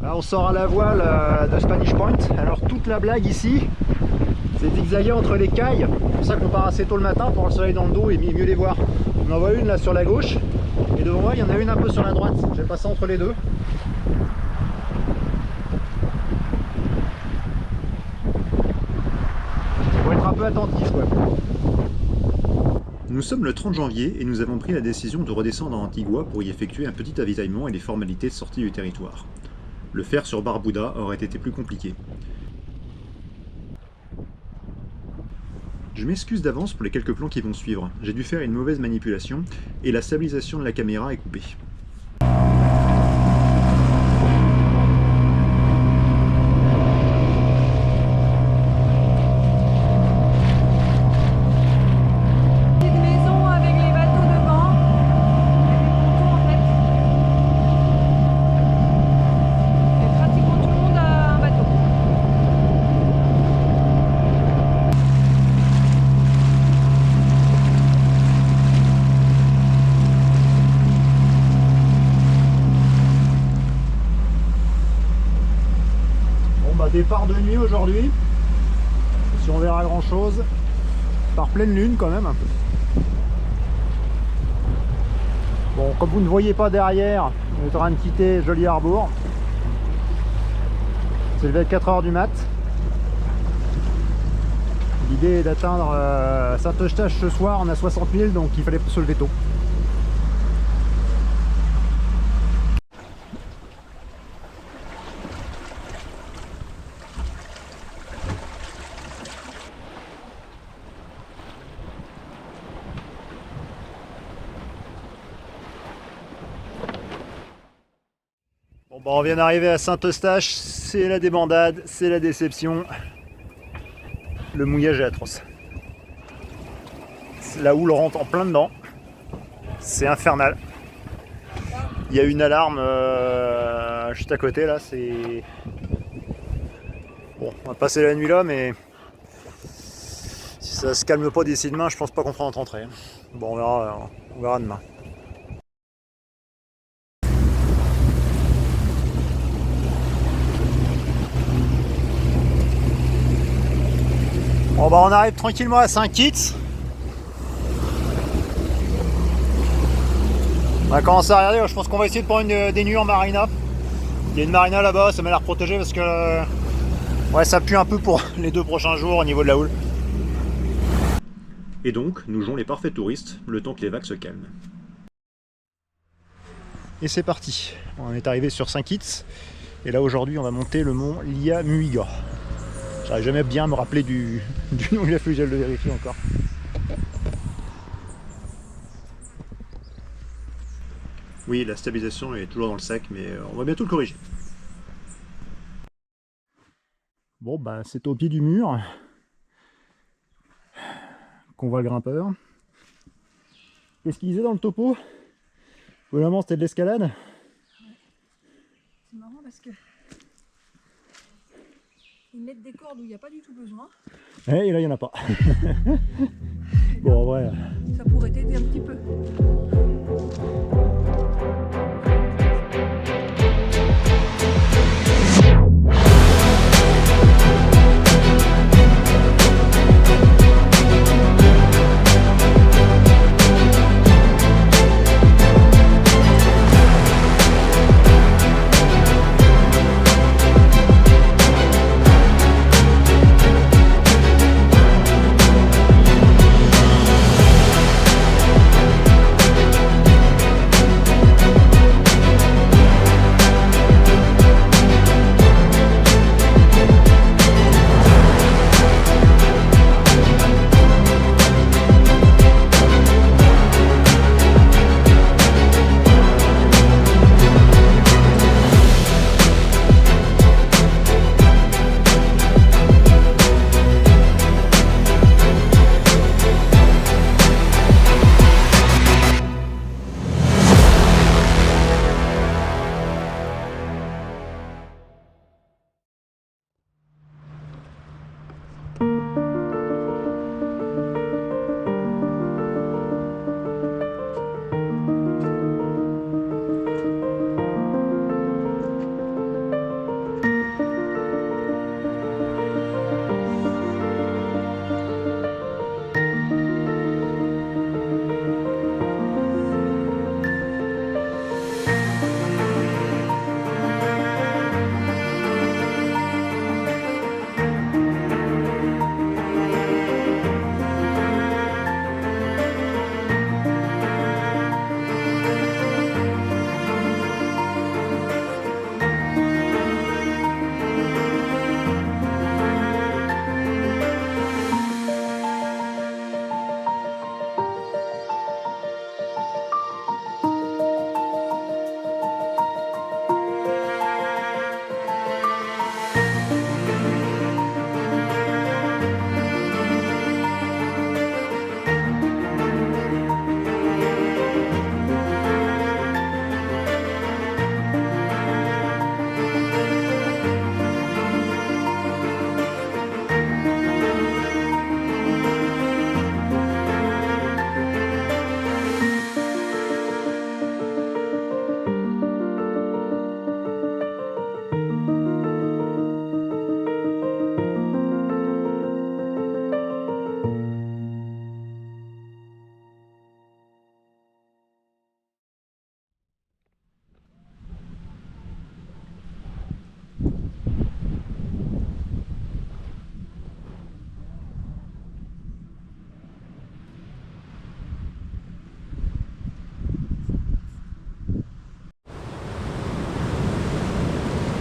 Là, on sort à la voile de Spanish Point. Alors toute la blague ici, c'est zigzaguer entre les cailles. C'est pour ça qu'on part assez tôt le matin pour avoir le soleil dans le dos et mieux les voir. On en voit une là sur la gauche et devant moi il y en a une un peu sur la droite. Je vais passer entre les deux. Faut être un peu attentif quoi. Nous sommes le 30 janvier et nous avons pris la décision de redescendre à Antigua pour y effectuer un petit avitaillement et les formalités de sortie du territoire. Le faire sur Barbuda aurait été plus compliqué. Je m'excuse d'avance pour les quelques plans qui vont suivre. J'ai dû faire une mauvaise manipulation et la stabilisation de la caméra est coupée. Départ de nuit aujourd'hui, si on verra grand chose, par pleine lune quand même. Bon, comme vous ne voyez pas derrière, on est en train de quitter Joli Harbour. C'est levé à 4 h du mat. L'idée est d'atteindre Saint-Eustache ce soir, on a 60 000 donc il fallait se lever tôt. Bon, on vient d'arriver à Saint-Eustache, c'est la débandade, c'est la déception. Le mouillage est atroce. La houle rentre en plein dedans. C'est infernal. Il y a une alarme juste à côté là, c'est... Bon, on va passer la nuit là, mais si ça se calme pas d'ici demain, je pense pas qu'on fera notre entrée. Bon, on verra demain. Bon bah on arrive tranquillement à Saint-Kitts. On va commencer à regarder, je pense qu'on va essayer de prendre des nuits en marina. Il y a une marina là-bas, ça m'a l'air protégé parce que ouais, ça pue un peu pour les 2 prochains jours au niveau de la houle. Et donc, nous jouons les parfaits touristes, le temps que les vagues se calment. Et c'est parti, on est arrivé sur Saint-Kitts. Et là aujourd'hui on va monter le mont Liamuiga. J'arrive jamais bien à me rappeler du nom, il a fallu que je le vérifie encore. Oui, la stabilisation est toujours dans le sac, mais on va bientôt le corriger. Bon, ben c'est au pied du mur qu'on voit le grimpeur. Qu'est-ce qu'il disait dans le topo? Vraiment, c'était de l'escalade. Ouais. C'est marrant parce que ils mettent des cordes où il n'y a pas du tout besoin. Et là, il n'y en a pas. Bon, en vrai. Ça pourrait t'aider un petit peu.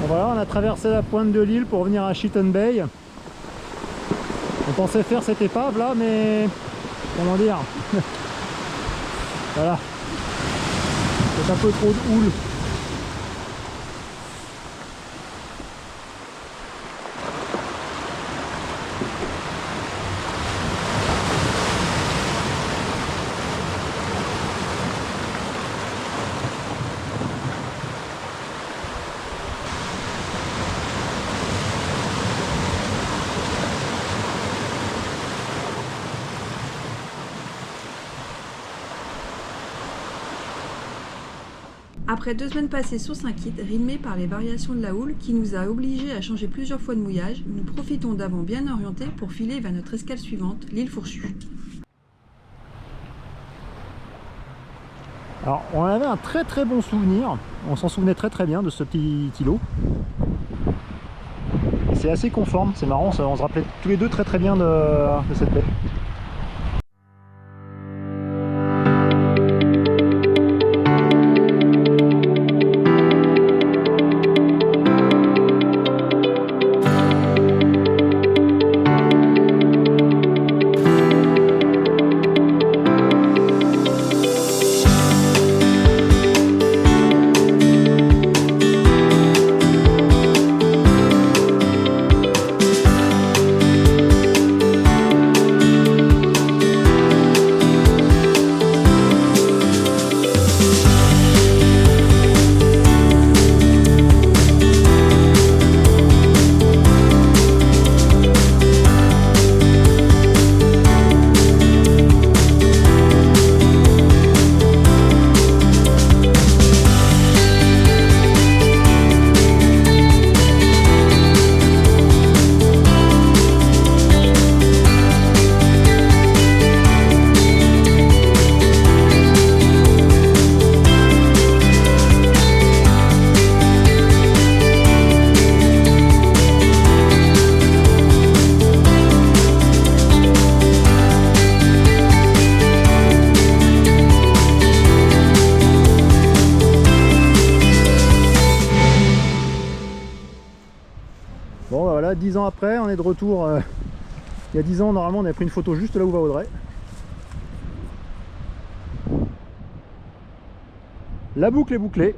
Bon, voilà, on a traversé la pointe de l'île pour venir à Sheaton Bay. On pensait faire cette épave là, mais comment dire, voilà, c'est un peu trop de houle. Après 2 semaines passées sur Saint-Kitts, rythmées par les variations de la houle qui nous a obligés à changer plusieurs fois de mouillage, nous profitons d'avant bien orienté pour filer vers notre escale suivante, l'île Fourchue. Alors on avait un très bon souvenir, on s'en souvenait très bien de ce petit îlot. C'est assez conforme, c'est marrant, on se rappelait tous les deux très bien de cette baie. Bon bah voilà, 10 ans après, on est de retour. Il y a 10 ans, normalement, on avait pris une photo juste là où va Audrey. La boucle est bouclée.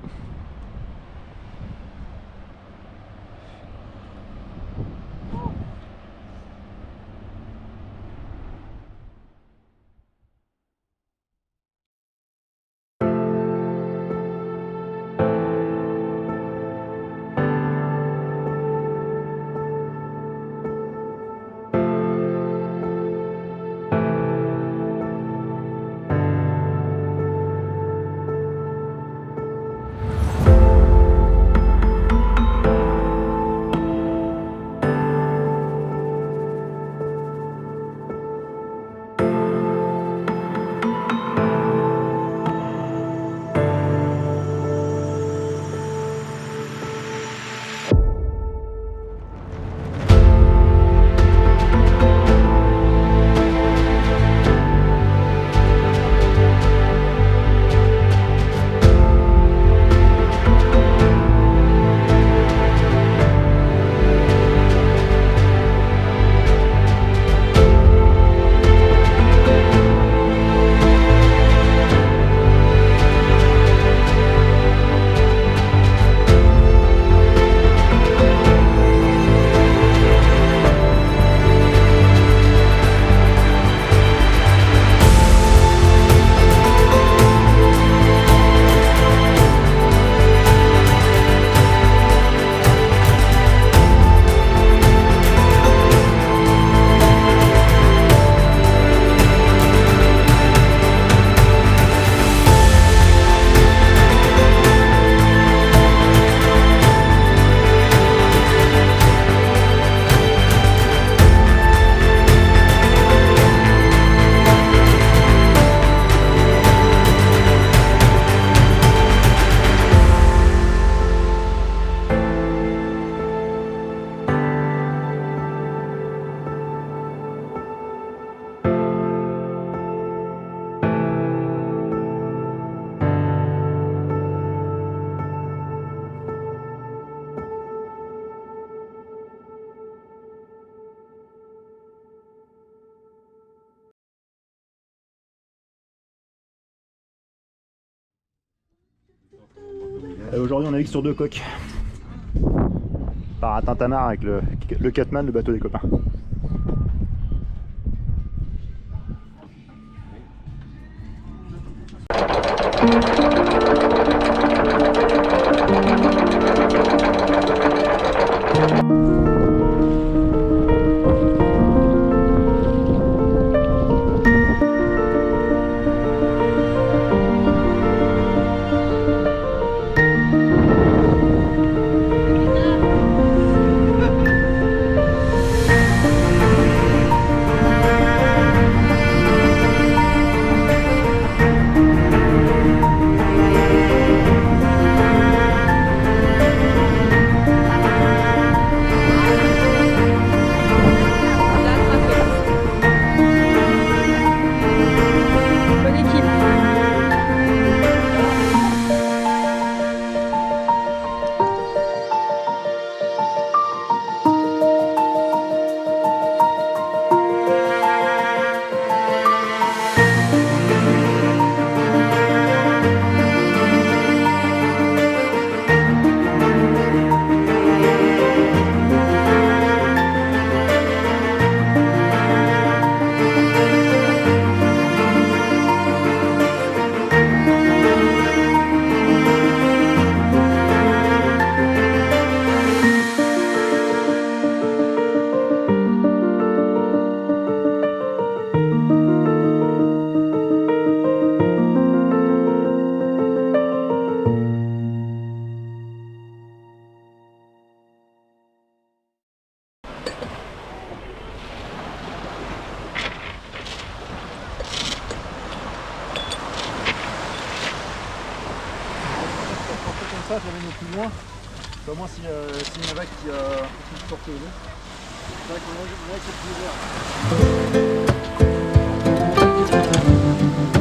Aujourd'hui on navigue sur 2 coques. Par à Tintamarre avec le Catman, le bateau des copains. Ça, je l'amène au plus loin. Au moins si une vague qui porte le dos. C'est vrai qu'on voit que c'est plus ouvert.